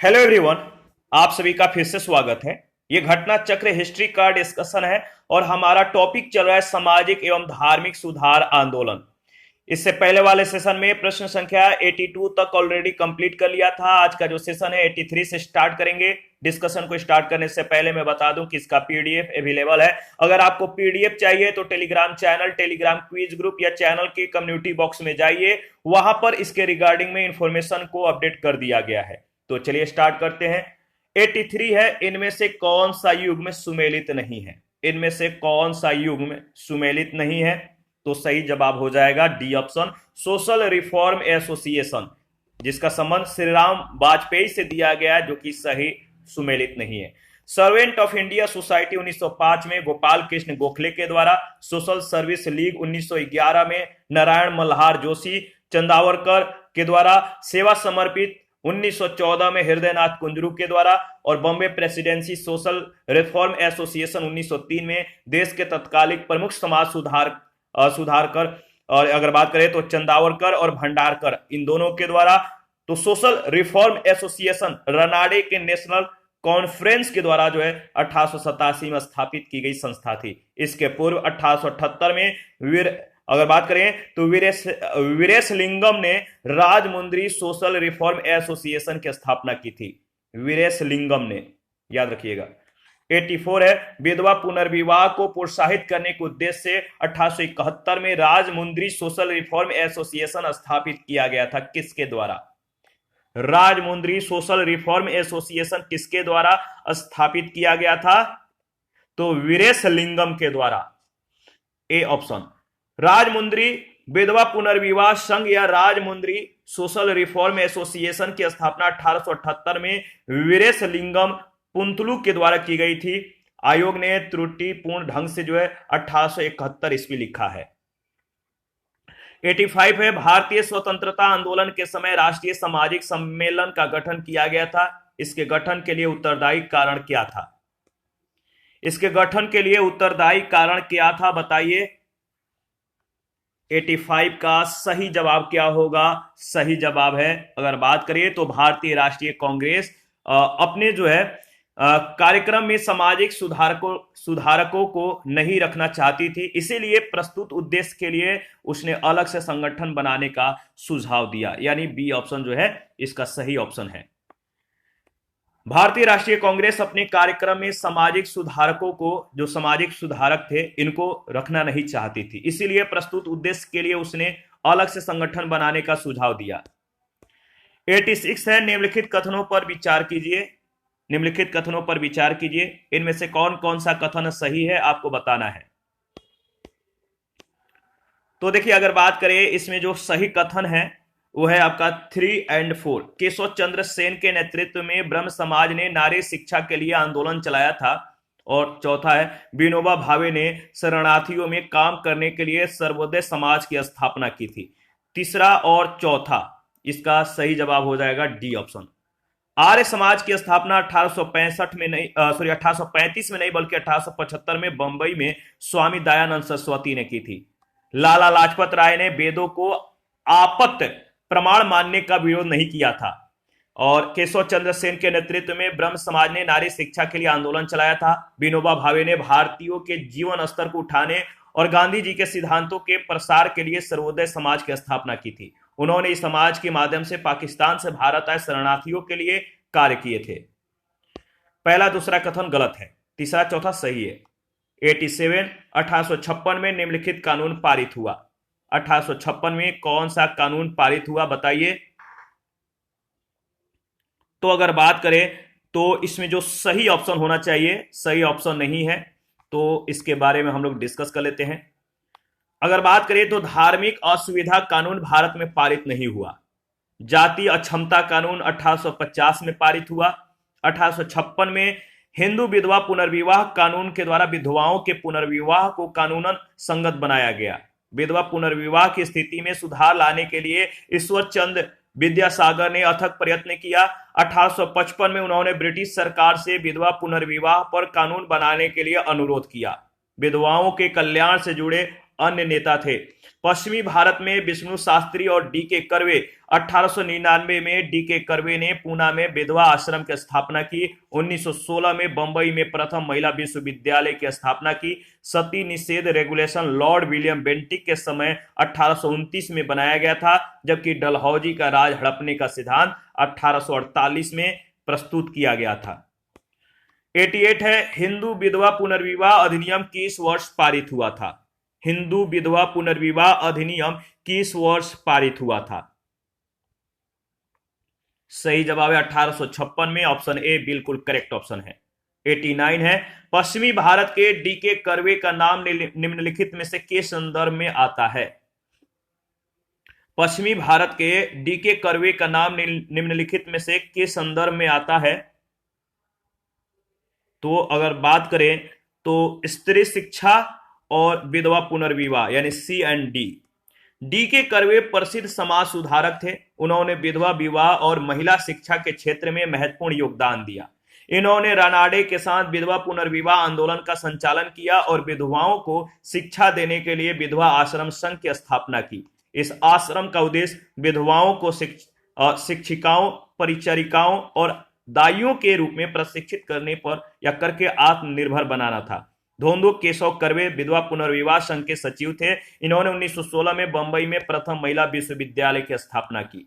Hello everyone. आप सभी का फिर से स्वागत है। ये घटना चक्र हिस्ट्री का डिस्कशन है और हमारा टॉपिक चल रहा है सामाजिक एवं धार्मिक सुधार आंदोलन। इससे पहले वाले सेशन में प्रश्न संख्या 82 तक ऑलरेडी कंप्लीट कर लिया था। आज का जो सेशन है 83 से स्टार्ट करेंगे। डिस्कशन को स्टार्ट करने से पहले मैं बता दूं कि इसका पीडीएफ अवेलेबल है। अगर आपको पीडीएफ चाहिए तो Telegram channel, Telegram quiz group या चैनल के कम्युनिटी बॉक्स में जाइए, वहां पर इसके रिगार्डिंग में इंफॉर्मेशन को अपडेट कर दिया गया है। तो चलिए स्टार्ट करते हैं। 83 है, इनमें से कौन सा युग्म सुमेलित नहीं है? इनमें से कौन सा युग्म सुमेलित नहीं है? तो सही जवाब हो जाएगा D option, social reform association, जिसका संबंध श्री राम वाजपेयी से दिया गया है, जो कि सही सुमेलित नहीं है। सर्वेंट ऑफ इंडिया सोसाइटी 1905 में गोपाल कृष्ण गोखले के द्वारा, सोशल सर्विस लीग 1911 में नारायण मल्हार जोशी चंदावरकर के द्वारा, सेवा समर्पित 1914 में हृदयनाथ कुंजरू के द्वारा और Bombay presidency social reform association 1903 में देश के तत्कालिक प्रमुख समाज सुधारकर, और अगर बात करें तो चंदावरकर और भंडारकर, इन दोनों के द्वारा। तो सोशल रिफॉर्म एसोसिएशन रनाडे के नेशनल कॉन्फ्रेंस के द्वारा जो है 1887 में स्थापित की गई संस्था थी। इसके पूर्व 1878 में अगर बात करें तो वीरेशलिंगम ने राजमुंद्री सोशल रिफॉर्म एसोसिएशन की स्थापना की थी। वीरेशलिंगम ने, याद रखिएगा। 84 है, विधवा पुनर्विवाह को प्रोत्साहित करने के उद्देश्य से 1871 में राजमुंद्री सोशल रिफॉर्म एसोसिएशन स्थापित किया गया था। किसके द्वारा? राजमुंद्री सोशल रिफॉर्म एसोसिएशन किसके द्वारा स्थापित किया गया था? तो वीरेशलिंगम के द्वारा, ए ऑप्शन। राजमुंद्री विधवा पुनर्विवाह संघ या राजमुंद्री सोशल रिफॉर्म एसोसिएशन की स्थापना 1878 में वीरेशलिंगम पुंतलू के द्वारा की गई थी। आयोग ने त्रुटिपूर्ण ढंग से जो है 1871 ईस्वी लिखा है। 85 है, भारतीय स्वतंत्रता आंदोलन के समय राष्ट्रीय सामाजिक सम्मेलन का गठन किया गया था। इसके गठन के लिए उत्तरदायी कारण क्या था? इसके गठन के लिए उत्तरदायी कारण क्या था, बताइए। 85 का सही जवाब क्या होगा? सही जवाब है, अगर बात करें तो भारतीय राष्ट्रीय कांग्रेस अपने जो है कार्यक्रम में सामाजिक सुधारकों को नहीं रखना चाहती थी, इसीलिए प्रस्तुत उद्देश्य के लिए उसने अलग से संगठन बनाने का सुझाव दिया। यानी बी ऑप्शन जो है इसका सही ऑप्शन है। भारतीय राष्ट्रीय कांग्रेस अपने कार्यक्रम में सामाजिक सुधारकों को, जो सामाजिक सुधारक थे, इनको रखना नहीं चाहती थी, इसीलिए प्रस्तुत उद्देश्य के लिए उसने अलग से संगठन बनाने का सुझाव दिया। 86 है, निम्नलिखित कथनों पर विचार कीजिए। निम्नलिखित कथनों पर विचार कीजिए, इनमें से कौन कौन सा कथन सही है आपको बताना है। तो देखिए, अगर बात करें इसमें जो सही कथन है वो है आपका 3 और 4। केशव चंद्र सेन के नेतृत्व में ब्रह्म समाज ने नारी शिक्षा के लिए आंदोलन चलाया था। और चौथा है, विनोबा भावे ने शरणार्थियों में काम करने के लिए सर्वोदय समाज की स्थापना की थी। तीसरा और चौथा, इसका सही जवाब हो जाएगा डी ऑप्शन। आर्य समाज की स्थापना 1835 में नहीं, 1835 में नहीं बल्कि 1875 में बंबई में स्वामी दयानंद सरस्वती ने की थी। लाला लाजपत राय ने वेदों को आपत्त प्रमाण मानने का विरोध नहीं किया था। और केशव चंद्र सेन के नेतृत्व में ब्रह्म समाज ने नारी शिक्षा के लिए आंदोलन चलाया था। विनोबा भावे ने भारतीयों के जीवन स्तर को उठाने और गांधी जी के सिद्धांतों के प्रसार के लिए सर्वोदय समाज की स्थापना की थी। उन्होंने इस समाज के माध्यम से पाकिस्तान से भारत आए शरणार्थियों के लिए कार्य किए थे। पहला दूसरा कथन गलत है, तीसरा चौथा सही है। 87, 1856 में निम्नलिखित कानून पारित हुआ। 1856 में कौन सा कानून पारित हुआ, बताइए। तो अगर बात करें तो इसमें जो सही ऑप्शन होना चाहिए, सही ऑप्शन नहीं है, तो इसके बारे में हम लोग डिस्कस कर लेते हैं। अगर बात करें तो धार्मिक असुविधा कानून भारत में पारित नहीं हुआ। जाति अक्षमता कानून 1850 में पारित हुआ। 1856 में हिंदू विधवा पुनर्विवाह कानून के द्वारा विधवाओं के पुनर्विवाह को कानूनन संगत बनाया गया। विधवा पुनर्विवाह की स्थिति में सुधार लाने के लिए ईश्वर चंद्र विद्यासागर ने अथक प्रयत्न किया। 1855 में उन्होंने ब्रिटिश सरकार से विधवा पुनर्विवाह पर कानून बनाने के लिए अनुरोध किया। विधवाओं के कल्याण से जुड़े अन्य नेता थे। पश्चिमी भारत में विष्णु शास्त्री और डी के कर्वे। 1899 में डी के कर्वे ने पूना में विधवा आश्रम की स्थापना की। 1916 में बंबई में प्रथम महिला विश्वविद्यालय की स्थापना की। सती निषेध रेगुलेशन लॉर्ड विलियम बेंटिक के समय 1829 में बनाया गया था, जबकि डलहौजी का राज हड़पने का सिद्धांत 1848 में प्रस्तुत किया गया था। 88 है, हिंदू विधवा पुनर्विवाह अधिनियम किस वर्ष पारित हुआ था? हिंदू विधवा पुनर्विवाह अधिनियम किस वर्ष पारित हुआ था? सही जवाब है 1856 में, ऑप्शन ए बिल्कुल करेक्ट ऑप्शन है। 89 है, पश्चिमी भारत के डी के कर्वे का नाम निम्नलिखित में से किस संदर्भ में आता है? पश्चिमी भारत के डी के कर्वे का नाम निम्नलिखित में से किस संदर्भ में आता है? तो अगर बात करें तो स्त्री शिक्षा और विधवा पुनर्विवाह यानी सी एंड डी। डी के कर्वे प्रसिद्ध समाज सुधारक थे। उन्होंने विधवा विवाह और महिला शिक्षा के क्षेत्र में महत्वपूर्ण योगदान दिया। इन्होंने रानाडे के साथ विधवा पुनर्विवाह आंदोलन का संचालन किया और विधवाओं को शिक्षा देने के लिए विधवा आश्रम संघ की स्थापना की। इस आश्रम का उद्देश्य विधवाओं को शिक्षिकाओं, परिचारिकाओं और दाइयों के रूप में प्रशिक्षित करने पर या करके आत्मनिर्भर बनाना था। धोंदो केशव कर्वे विधवा पुनर्विवाह संघ के सचिव थे। इन्होंने 1916 में बंबई में प्रथम महिला विश्वविद्यालय की स्थापना की।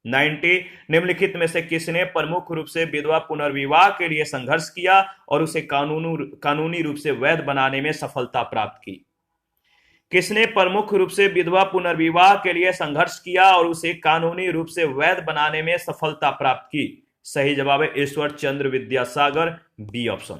90 निम्नलिखित में से किसने प्रमुख रूप से विधवा पुनर्विवाह के लिए संघर्ष किया और उसे कानूनी रूप से वैध बनाने में सफलता प्राप्त की? किसने प्रमुख रूप से विधवा पुनर्विवाह के लिए संघर्ष किया और उसे कानूनी रूप से वैध बनाने में सफलता प्राप्त की? सही जवाब है ईश्वर चंद्र विद्यासागर, बी ऑप्शन।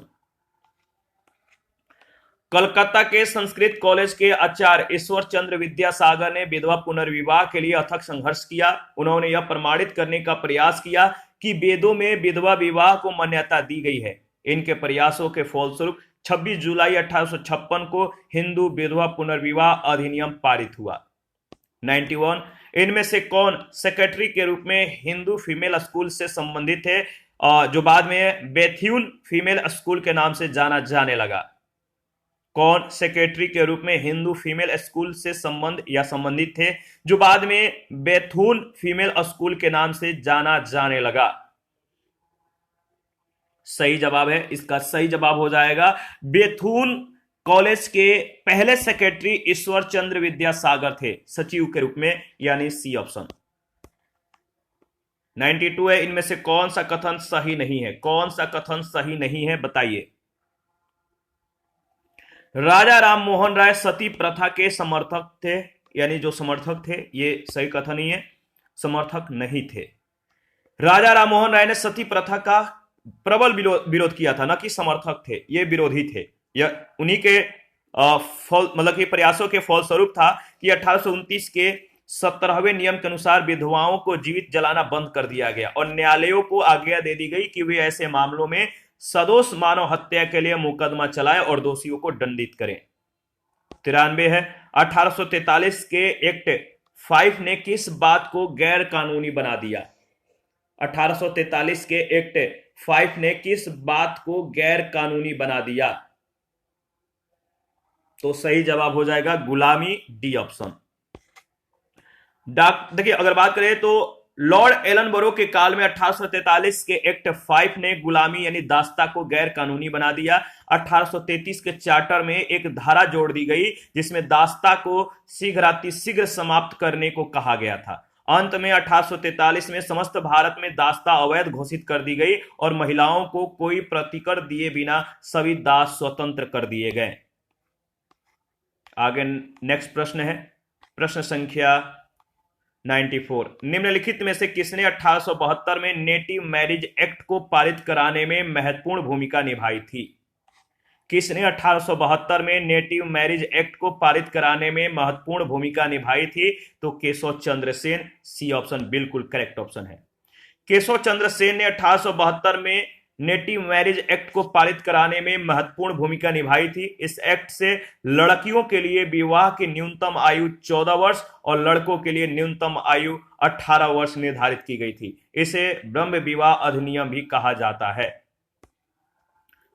कलकत्ता के संस्कृत कॉलेज के आचार्य ईश्वर चंद्र विद्यासागर ने विधवा पुनर्विवाह के लिए अथक संघर्ष किया। उन्होंने यह प्रमाणित करने का प्रयास किया कि वेदों में विधवा विवाह को मान्यता दी गई है। इनके प्रयासों के फलस्वरूप 26 जुलाई 1856 को हिंदू विधवा पुनर्विवाह अधिनियम पारित हुआ। 91 इनमें से कौन सेक्रेटरी के रूप में हिंदू फीमेल स्कूल से संबंधित है, जो बाद में बेथ्यून फीमेल स्कूल के नाम से जाना जाने लगा? कौन सेक्रेटरी के रूप में हिंदू फीमेल स्कूल से संबंधित थे, जो बाद में बेथून फीमेल स्कूल के नाम से जाना जाने लगा? सही जवाब है, इसका सही जवाब हो जाएगा बेथून कॉलेज के पहले सेक्रेटरी ईश्वर चंद्र विद्यासागर थे सचिव के रूप में, यानी सी ऑप्शन। 92 है, इनमें से कौन सा कथन सही नहीं है? कौन सा कथन सही नहीं है बताइए? राजा राम मोहन राय सती प्रथा के समर्थक थे, यानी जो समर्थक थे, ये सही कथन ही है, समर्थक नहीं थे। राजा राम मोहन राय ने सती प्रथा का प्रबल विरोध किया था, न कि समर्थक थे, ये विरोधी थे। यह उन्हीं के मतलब कि प्रयासों के फलस्वरूप था कि 1829 के 17वें नियम के अनुसार विधवाओं को जीवित जलाना बंद कर दिया गया और न्यायालयों को आज्ञा दे दी गई कि वे ऐसे मामलों में सदोष मानव हत्या के लिए मुकदमा चलाएं और दोषियों को दंडित करें। 93 है, 1843 के एक्ट 5 ने किस बात को गैर कानूनी बना दिया? 1843 के एक्ट 5 ने किस बात को गैर कानूनी बना दिया? तो सही जवाब हो जाएगा गुलामी, डी ऑप्शन। देखिए अगर बात करें तो लॉर्ड एलनबरो के काल में 1843 के एक्ट 5 ने गुलामी यानी दास्ता को गैर कानूनी बना दिया। 1833 के चार्टर में एक धारा जोड़ दी गई जिसमें दास्ता को शीघ्रातिशीघ्र समाप्त करने को कहा गया था। अंत में 1843 में समस्त भारत में दास्ता अवैध घोषित कर दी गई और महिलाओं को कोई प्रतिकर दिए बिना सभी दास स्वतंत्र कर दिए गए। आगे नेक्स्ट प्रश्न है, प्रश्न संख्या 94। निम्नलिखित में से किसने 1872 में नेटिव मैरिज एक्ट को पारित कराने में महत्वपूर्ण भूमिका निभाई थी? किसने 1872 में नेटिव मैरिज एक्ट को पारित कराने में महत्वपूर्ण भूमिका निभाई थी? तो केशव चंद्र सेन, सी ऑप्शन बिल्कुल करेक्ट ऑप्शन है। केशव चंद्र सेन ने 1872 में नेटिव मैरिज एक्ट को पारित कराने में महत्वपूर्ण भूमिका निभाई थी। इस एक्ट से लड़कियों के लिए विवाह की न्यूनतम आयु 14 वर्ष और लड़कों के लिए न्यूनतम आयु 18 वर्ष निर्धारित की गई थी। इसे ब्रह्म विवाह अधिनियम भी कहा जाता है।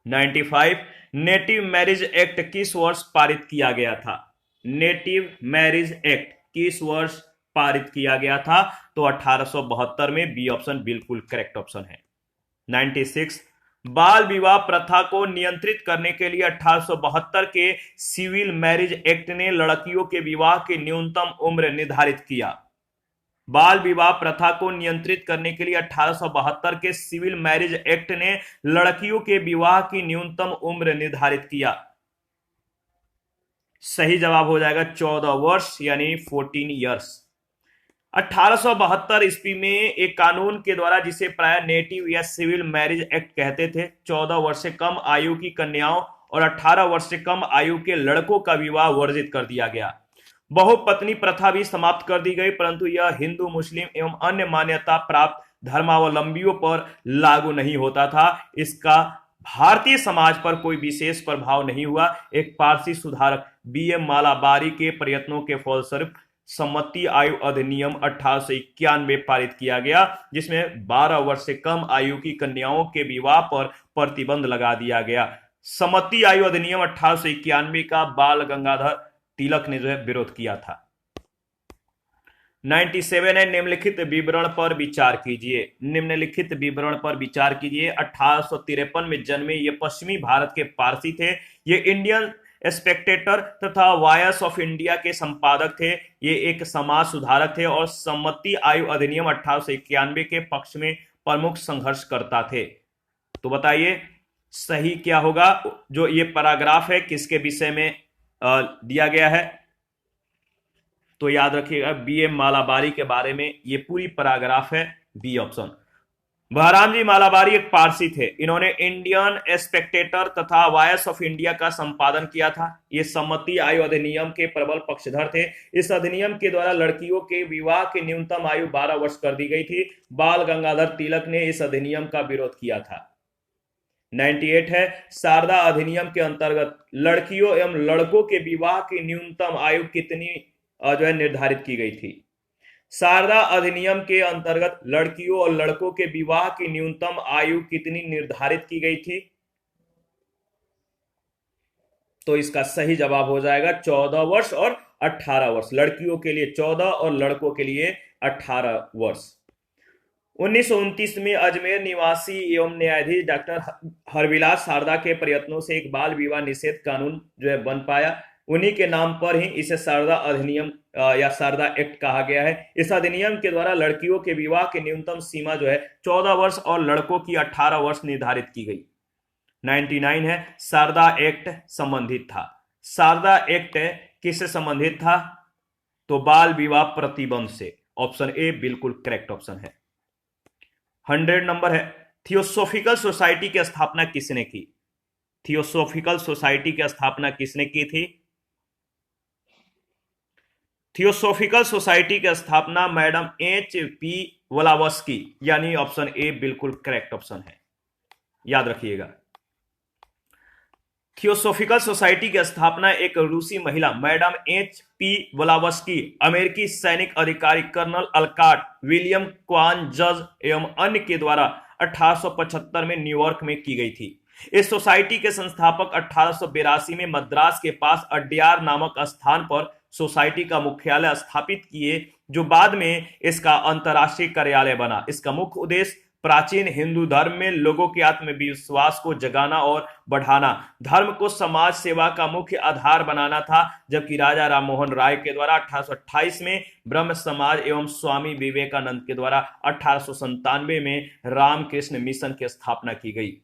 95 नेटिव मैरिज एक्ट किस वर्ष पारित किया गया था? नेटिव मैरिज एक्ट किस वर्ष पारित किया गया था? तो 1872 में। बी ऑप्शन बिल्कुल करेक्ट ऑप्शन है। 96, बाल विवाह प्रथा को नियंत्रित करने के लिए 1872 के सिविल मैरिज एक्ट ने लड़कियों के विवाह की न्यूनतम उम्र निर्धारित किया। बाल विवाह प्रथा को नियंत्रित करने के लिए 1872 के सिविल मैरिज एक्ट ने लड़कियों के विवाह की न्यूनतम उम्र निर्धारित किया। सही जवाब हो जाएगा 14 वर्ष यानी 14 ईयर्स। 1872 ईस्वी में एक कानून के द्वारा, जिसे प्राय नेटिव या सिविल मैरिज एक्ट कहते थे, 14 वर्ष से कम आयु की कन्याओं और 18 वर्ष से कम आयु के लड़कों का विवाह वर्जित कर दिया गया। बहुपत्नी प्रथा भी समाप्त कर दी गई, परंतु यह हिंदू, मुस्लिम एवं अन्य मान्यता प्राप्त धर्मावलंबियों पर लागू नहीं होता था। इसका भारतीय समाज पर कोई विशेष प्रभाव नहीं हुआ। एक पारसी सुधारक बीएम मालाबारी के प्रयत्नों के फलस्वरूप सम्मति आयु अधिनियम 1891 पारित किया गया, जिसमें 12 वर्ष से कम आयु की कन्याओं के विवाह पर प्रतिबंध लगा दिया गया। सम्मति आयु अधिनियम 1891 का बाल गंगाधर तिलक ने जो है विरोध किया था। 97 है, निम्नलिखित विवरण पर विचार कीजिए। निम्नलिखित विवरण पर विचार कीजिए। 1853 में जन्मे ये पश्चिमी भारत के पारसी थे। ये इंडियन स्पेक्टेटर तथा वॉयस ऑफ इंडिया के संपादक थे। ये एक समाज सुधारक थे और सम्मति आयु अधिनियम 1891 के पक्ष में प्रमुख संघर्षकर्ता थे। तो बताइए सही क्या होगा? जो ये पैराग्राफ है किसके विषय में दिया गया है? तो याद रखिएगा बीएम मालाबारी के बारे में ये पूरी पैराग्राफ है। B option. बहराम जी मालाबारी एक पारसी थे। इन्होंने इंडियन स्पेक्टेटर तथा वॉयस ऑफ इंडिया का संपादन किया था। ये सम्मति आयु अधिनियम के प्रबल पक्षधर थे। इस अधिनियम के द्वारा लड़कियों के विवाह की न्यूनतम आयु 12 वर्ष कर दी गई थी। बाल गंगाधर तिलक ने इस अधिनियम का विरोध किया था। 98 है, शारदा अधिनियम के अंतर्गत लड़कियों एवं लड़कों के विवाह की न्यूनतम आयु कितनी जो है निर्धारित की गई थी? शारदा अधिनियम के अंतर्गत लड़कियों और लड़कों के विवाह की न्यूनतम आयु कितनी निर्धारित की गई थी? तो इसका सही जवाब हो जाएगा 14 वर्ष और 18 वर्ष। लड़कियों के लिए 14 और लड़कों के लिए 18 वर्ष। 1929 में अजमेर निवासी एवं न्यायाधीश डॉक्टर हरविलास शारदा के प्रयत्नों से एक बाल विवाह निषेध कानून जो है बन पाया। उन्हीं के नाम पर ही इसे शारदा अधिनियम या शारदा एक्ट कहा गया है। इस अधिनियम के द्वारा लड़कियों के विवाह की न्यूनतम सीमा जो है 14 वर्ष और लड़कों की 18 वर्ष निर्धारित की गई। 99 है, शारदा एक्ट संबंधित था। शारदा एक्ट किससे संबंधित था? तो बाल विवाह प्रतिबंध से। ऑप्शन ए बिल्कुल करेक्ट ऑप्शन है। 100 नंबर है, थियोसोफिकल सोसाइटी की स्थापना किसने की? थियोसोफिकल सोसाइटी की स्थापना किसने की थी? थियोसोफिकल सोसाइटी की स्थापना मैडम H.P. व्लावस्की, यानी ऑप्शन ए बिल्कुल करेक्ट ऑप्शन है। याद रखिएगा थियोसोफिकल सोसाइटी की स्थापना एक रूसी महिला मैडम H.P. व्लावस्की, अमेरिकी सैनिक अधिकारी कर्नल अल्काट विलियम क्वान जज एवं अन्य के द्वारा 1875 में न्यूयॉर्क में की गई थी। इस सोसाइटी के संस्थापक 1882 में मद्रास के पास अड्यार नामक स्थान पर सोसाइटी का मुख्यालय स्थापित किए, जो बाद में इसका अंतर्राष्ट्रीय कार्यालय बना। इसका मुख्य उद्देश्य प्राचीन हिंदू धर्म में लोगों के आत्मविश्वास को जगाना और बढ़ाना, धर्म को समाज सेवा का मुख्य आधार बनाना था। जबकि राजा राममोहन राय के द्वारा 1828 में ब्रह्म समाज एवं स्वामी विवेकानंद के द्वारा 1897 में रामकृष्ण मिशन की स्थापना की गई।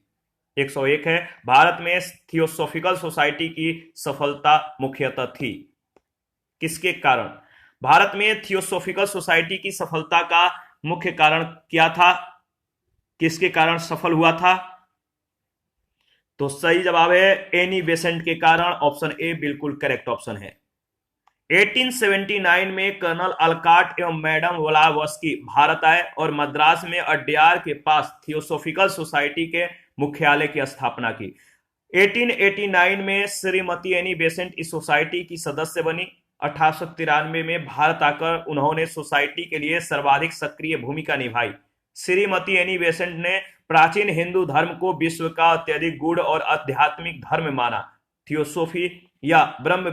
101 है, भारत में थियोसोफिकल सोसाइटी की सफलता मुख्यतः थी किसके कारण? भारत में थियोसोफिकल सोसाइटी की सफलता का मुख्य कारण क्या था? किसके कारण सफल हुआ था? तो सही जवाब है एनी बेसेंट के कारण। ऑप्शन ए बिल्कुल करेक्ट ऑप्शन है। 1879 में कर्नल अल्काट एवं मैडम व्लावस्की भारत आए और मद्रास में अड्यार के पास थियोसोफिकल सोसाइटी के मुख्यालय की स्थापना की। 1889 में श्रीमती एनी बेसेंट इस सोसाइटी की सदस्य बनी। 1893 में भारत आकर उन्होंने सोसाइटी के लिए सर्वाधिक सक्रिय भूमिका निभाई। श्रीमती एनी बेसेंट ने प्राचीन हिंदू धर्म को विश्व का अत्यधिक गूढ़ और आध्यात्मिक धर्म माना। थियोसोफी या ब्रह्म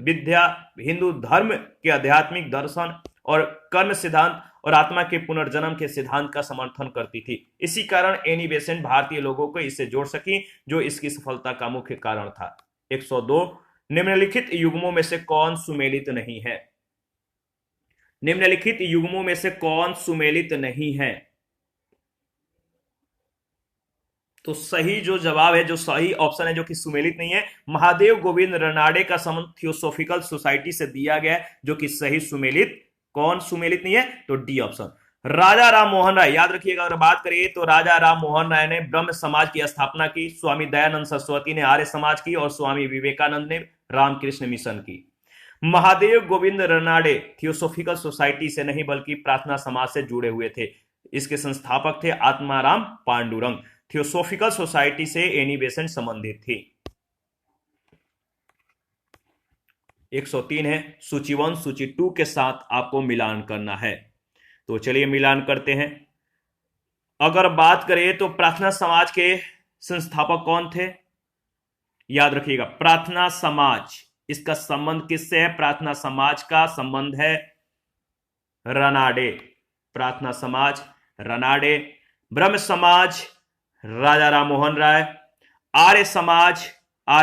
विद्या, हिंदू धर्म के आध्यात्मिक दर्शन और कर्म सिद्धांत और आत्मा के पुनर्जन्म के सिद्धांत का समर्थन करती थी। इसी कारण एनी बेसेंट भारतीय लोगों को इससे जोड़ सकी, जो इसकी सफलता का मुख्य कारण था। 102 निम्नलिखित युग्मों में से कौन सुमेलित नहीं है? निम्नलिखित युग्मों में से कौन सुमेलित नहीं है? तो सही जो जवाब है, जो सही ऑप्शन है जो कि सुमेलित नहीं है, महादेव गोविंद रनाडे का संबंध थियोसोफिकल सोसाइटी से दिया गया है, जो कि सही सुमेलित। कौन सुमेलित नहीं है? तो डी ऑप्शन। राजा राम मोहन राय, याद रखिएगा, अगर बात करिए तो राजा राम मोहन राय ने ब्रह्म समाज की स्थापना की, स्वामी दयानंद सरस्वती ने आर्य समाज की और स्वामी विवेकानंद ने रामकृष्ण मिशन की। महादेव गोविंद रनाडे थियोसोफिकल सोसाइटी से नहीं बल्कि प्रार्थना समाज से जुड़े हुए थे। इसके संस्थापक थे आत्माराम पांडुरंग। थियोसोफिकल सोसाइटी से एनी बेसेंट संबंधित थी। 103 है, सूची 1 सूची 2 के साथ आपको मिलान करना है। तो चलिए मिलान करते हैं। अगर बात करें तो प्रार्थना समाज के संस्थापक कौन थे? याद रखिएगा, प्रार्थना समाज, इसका संबंध किससे है? प्रार्थना समाज का संबंध है रनाडे। प्रार्थना समाज रनाडे। ब्रह्म समाज राजा राम मोहन राय। आर्य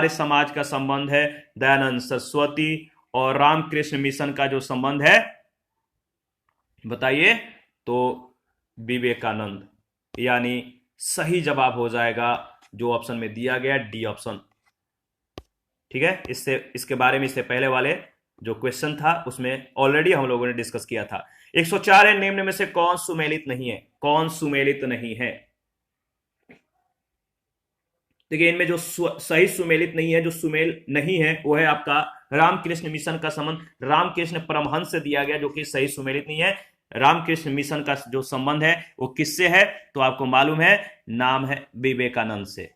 समाज का संबंध है दयानंद सरस्वती। और रामकृष्ण मिशन का जो संबंध है बताइए, तो विवेकानंद। यानी सही जवाब हो जाएगा जो ऑप्शन में दिया गया, डी ऑप्शन। ठीक है, इसके बारे में इससे पहले वाले जो क्वेश्चन था उसमें ऑलरेडी हम लोगों ने डिस्कस किया था। 104 है, निम्न में से कौन सुमेलित नहीं है? कौन सुमेलित नहीं है? देखिए, इनमें जो सही सुमेलित नहीं है, जो सुमेल नहीं है, वो है आपका रामकृष्ण मिशन का संबंध रामकृष्ण परमहंस से दिया गया, जो कि सही सुमेलित नहीं है। रामकृष्ण मिशन का जो संबंध है वो किससे है? तो आपको मालूम है, नाम है विवेकानंद से।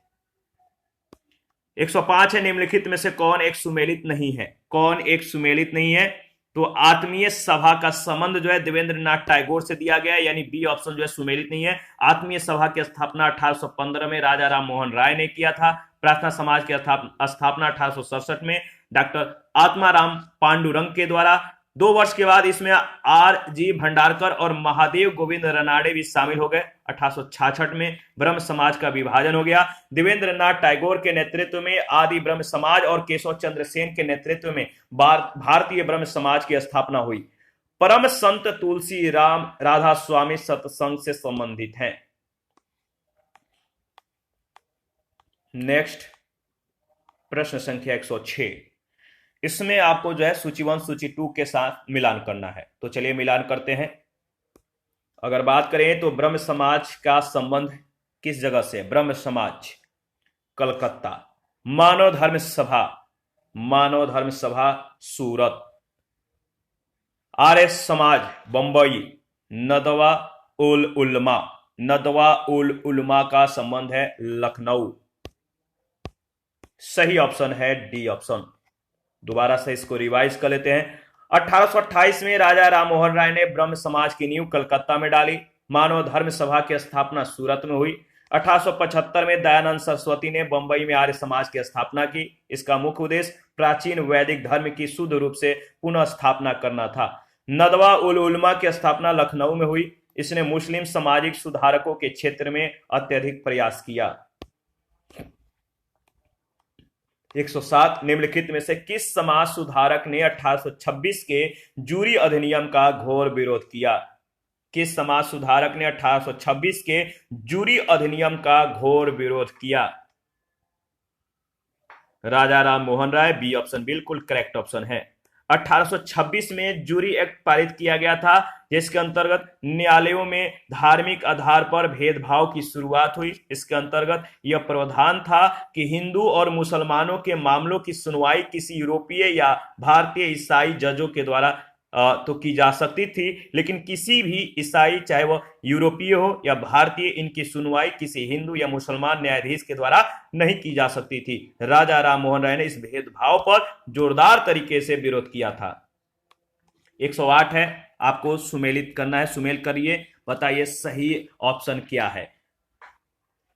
105 है, निम्नलिखित में से कौन एक सुमेलित नहीं है? कौन एक सुमेलित नहीं है? तो आत्मीय सभा का संबंध जो है देवेंद्रनाथ टैगोर से दिया गया है, यानी बी ऑप्शन जो है सुमेलित नहीं है। आत्मीय सभा की स्थापना 1815 में राजा राम मोहन राय ने किया था। प्रार्थना समाज की स्थापना 1867 में डॉक्टर आत्माराम पांडुरंग के द्वारा। 2 वर्ष के बाद इसमें आर जी भंडारकर और महादेव गोविंद रनाडे भी शामिल हो गए। 1866 में ब्रह्म समाज का विभाजन हो गया। देवेंद्रनाथ टैगोर के नेतृत्व में आदि ब्रह्म समाज और केशव चंद्र सेन के नेतृत्व में भारतीय ब्रह्म समाज की स्थापना हुई। परम संत तुलसी राम राधा स्वामी सत्संग से संबंधित हैं। नेक्स्ट प्रश्न संख्या 106। इसमें आपको जो है सूची 1 सूची 2 के साथ मिलान करना है। तो चलिए मिलान करते हैं। अगर बात करें तो ब्रह्म समाज का संबंध किस जगह से? ब्रह्म समाज कलकत्ता। मानव धर्म सभा सूरत। आर्य समाज बंबई। नदवा उल उलमा का संबंध है लखनऊ। सही ऑप्शन है डी ऑप्शन। दोबारा से इसको रिवाइज कर लेते हैं। 1828 में राजा राम मोहन राय ने ब्रह्म समाज की नींव कलकत्ता में डाली। मानव धर्म सभा की स्थापना सूरत में हुई। 1875 में दयानंद सरस्वती ने बंबई में आर्य समाज की स्थापना की। इसका मुख्य उद्देश्य प्राचीन वैदिक धर्म की शुद्ध रूप से पुनः स्थापना करना था। नदवा उल उलमा की स्थापना लखनऊ में हुई। इसने मुस्लिम सामाजिक सुधारकों के क्षेत्र में अत्यधिक प्रयास किया। 107 निम्नलिखित में से किस समाज सुधारक ने 1826 के जूरी अधिनियम का घोर विरोध किया? किस समाज सुधारक ने 1826 के जूरी अधिनियम का घोर विरोध किया? राजा राम मोहन राय। बी ऑप्शन बिल्कुल करेक्ट ऑप्शन है। 1826 में जूरी एक्ट पारित किया गया था, जिसके अंतर्गत न्यायालयों में धार्मिक आधार पर भेदभाव की शुरुआत हुई। इसके अंतर्गत यह प्रावधान था कि हिंदू और मुसलमानों के मामलों की सुनवाई किसी यूरोपीय या भारतीय ईसाई जजों के द्वारा तो की जा सकती थी, लेकिन किसी भी ईसाई, चाहे वह यूरोपीय हो या भारतीय, इनकी सुनवाई किसी हिंदू या मुसलमान न्यायाधीश के द्वारा नहीं की जा सकती थी। राजा राम मोहन राय ने इस भेदभाव पर जोरदार तरीके से विरोध किया था। 108 है, आपको सुमेलित करना है। सुमेल करिए, बताइए सही ऑप्शन क्या है।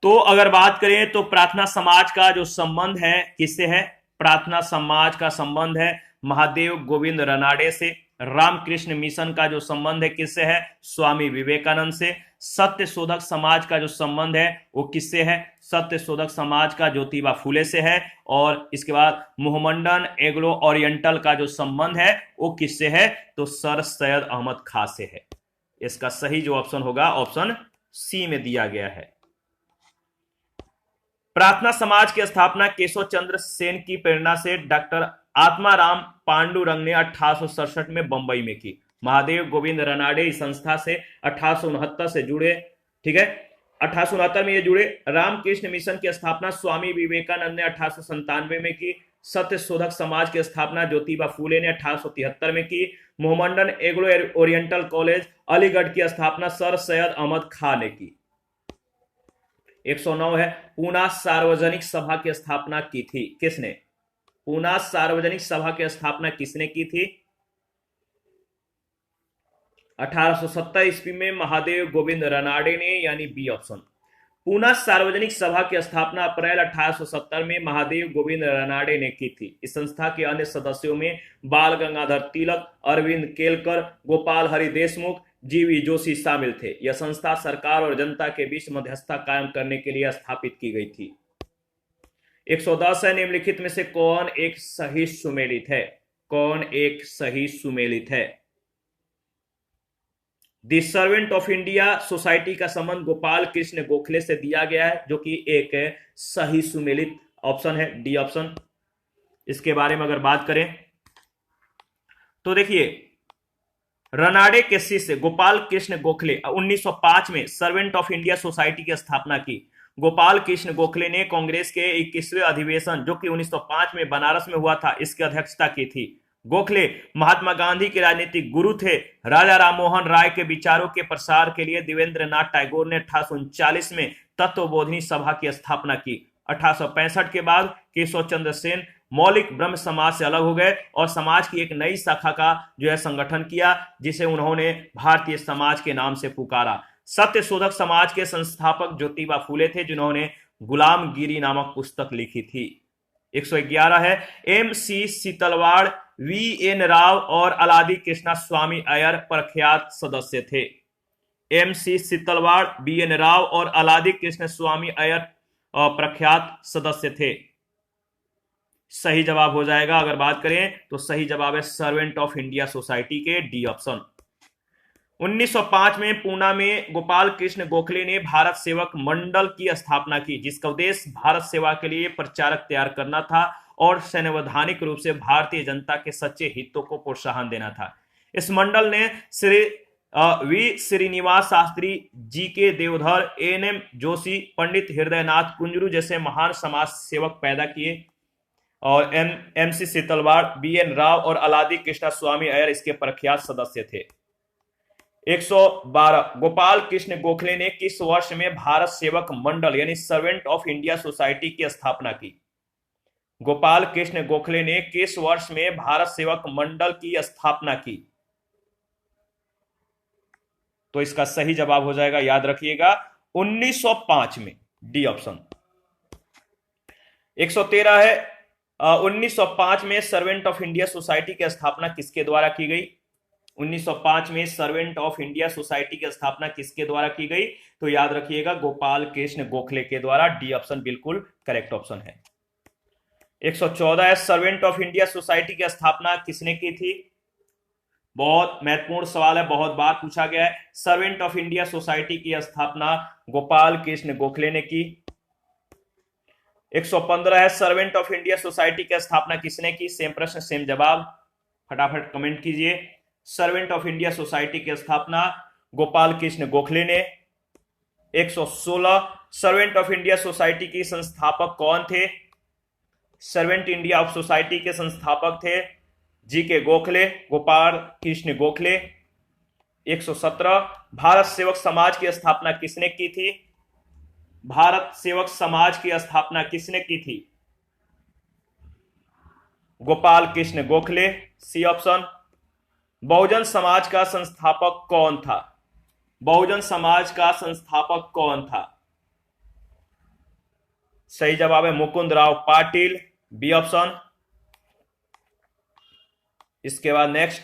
तो अगर बात करें तो प्रार्थना समाज का जो संबंध है किससे है? प्रार्थना समाज का संबंध है महादेव गोविंद रनाडे से। रामकृष्ण मिशन का जो संबंध है किससे है? स्वामी विवेकानंद से। सत्य शोधक समाज का जो संबंध है वो किससे है? सत्य शोधक समाज का ज्योतिबा फूले से है। और इसके बाद मोहम्मडन एग्लो ओरिएंटल का जो संबंध है वो किससे है? तो सर सैयद अहमद खां से है। इसका सही जो ऑप्शन होगा ऑप्शन सी में दिया गया है। प्रार्थना समाज की स्थापना केशव चंद्र सेन की प्रेरणा से डॉक्टर आत्माराम पांडुरंग ने 1867 में बंबई में की। महादेव गोविंद रनाडे इस संस्था से 1869 से जुड़े, ठीक है, 1869 में ये जुड़े। रामकृष्ण मिशन की स्थापना स्वामी विवेकानंद ने 1897 में की। सत्य शोधक समाज की स्थापना ज्योतिबा फूले ने 1873 में की। मोहम्मडन एग्लो ओरिएंटल कॉलेज अलीगढ़ की स्थापना सर सैयद अहमद खां ने की। 109 है, पूना सार्वजनिक सभा की स्थापना की थी किसने? पूना सार्वजनिक सभा की स्थापना किसने की थी? 1870 ईस्वी में महादेव गोविंद रनाडे ने, यानी बी ऑप्शन। पूना सार्वजनिक सभा की स्थापना अप्रैल 1870 में महादेव गोविंद रनाडे ने की थी। इस संस्था के अन्य सदस्यों में बाल गंगाधर तिलक, अरविंद केलकर, गोपाल हरि देशमुख, जीवी जोशी शामिल थे। यह संस्था सरकार और जनता के बीच मध्यस्थता कायम करने के लिए स्थापित की गई थी। 110 है, निम्नलिखित में से कौन एक सही सुमेलित है? कौन एक सही सुमेलित है? The servant of India society का संबंध गोपाल कृष्ण गोखले से दिया गया है, जो कि एक सही सुमेलित ऑप्शन है, डी ऑप्शन। इसके बारे में अगर बात करें तो देखिए, रनाडे के शिष्य गोपाल कृष्ण गोखले 1905 में सर्वेंट ऑफ इंडिया सोसाइटी की स्थापना की। गोपाल कृष्ण गोखले ने कांग्रेस के 21वें अधिवेशन, जो कि 1905 में बनारस में हुआ था, इसकी अध्यक्षता की थी। गोखले महात्मा गांधी के राजनीतिक गुरु थे। राजा राममोहन राय के विचारों के प्रसार के लिए देवेंद्र नाथ टैगोर ने 1839 में तत्वबोधिनी सभा की स्थापना की। 1865 के बाद केशव चंद्र सेन मौलिक ब्रह्म समाज से अलग हो गए और समाज की एक नई शाखा का जो है संगठन किया, जिसे उन्होंने भारतीय समाज के नाम से पुकारा। सत्य शोधक समाज के संस्थापक ज्योतिबा फूले थे, जिन्होंने गुलामगिरी नामक पुस्तक लिखी थी। 111 है, एम.सी. सीतलवाड़, वी.एन. राव और अलादी कृष्णा स्वामी अय्यर प्रख्यात सदस्य थे। एम.सी. सीतलवाड़, वी.एन. राव और अलादी कृष्ण स्वामी अय्यर प्रख्यात सदस्य थे। सही जवाब हो जाएगा अगर बात करें तो सही जवाब है सर्वेंट ऑफ इंडिया सोसाइटी के, डी ऑप्शन। 1905 में पूना में गोपाल कृष्ण गोखले ने भारत सेवक मंडल की स्थापना की, जिसका उद्देश्य भारत सेवा के लिए प्रचारक तैयार करना था और संवैधानिक रूप से भारतीय जनता के सच्चे हितों को प्रोत्साहन देना था। इस मंडल ने वी श्रीनिवास शास्त्री, जी के देवधर, एन.एम. जोशी, पंडित हृदयनाथ कुंजरू जैसे महान समाज सेवक पैदा किए और एम.सी. सीतलवाड़, बी.एन. राव और अलादी कृष्णा स्वामी अय्यर इसके प्रख्यात सदस्य थे। 112, गोपाल कृष्ण गोखले ने किस वर्ष में भारत सेवक मंडल यानी सर्वेंट ऑफ इंडिया सोसाइटी की स्थापना की? गोपाल कृष्ण गोखले ने किस वर्ष में भारत सेवक मंडल की स्थापना की? तो इसका सही जवाब हो जाएगा, याद रखिएगा, 1905 में, डी ऑप्शन। 113 है, 1905 में सर्वेंट ऑफ इंडिया सोसाइटी की स्थापना किसके द्वारा की गई? 1905 में सर्वेंट ऑफ इंडिया सोसाइटी की स्थापना किसके द्वारा की गई? तो याद रखिएगा गोपाल कृष्ण गोखले के द्वारा, डी ऑप्शन बिल्कुल करेक्ट ऑप्शन है। 114 है, सर्वेंट ऑफ इंडिया सोसाइटी की स्थापना किसने की थी? बहुत महत्वपूर्ण सवाल है, बहुत बार पूछा गया है। सर्वेंट ऑफ इंडिया सोसाइटी की स्थापना गोपाल कृष्ण गोखले ने की। 115 है, सर्वेंट ऑफ इंडिया सोसाइटी की स्थापना किसने की? सेम प्रश्न सेम जवाब, फटाफट कमेंट कीजिए। सर्वेंट ऑफ इंडिया सोसाइटी की स्थापना गोपाल कृष्ण गोखले ने। 116, सर्वेंट ऑफ इंडिया सोसाइटी की संस्थापक कौन थे? सर्वेंट इंडिया ऑफ सोसाइटी के संस्थापक थे जी के गोखले, गोपाल कृष्ण गोखले। 117, भारत सेवक समाज की स्थापना किसने की थी? भारत सेवक समाज की स्थापना किसने की थी? Gopal Krishna Gokhale, C option. बहुजन समाज का संस्थापक कौन था? बहुजन समाज का संस्थापक कौन था? सही जवाब है मुकुंद राव पाटिल, बी ऑप्शन। इसके बाद नेक्स्ट,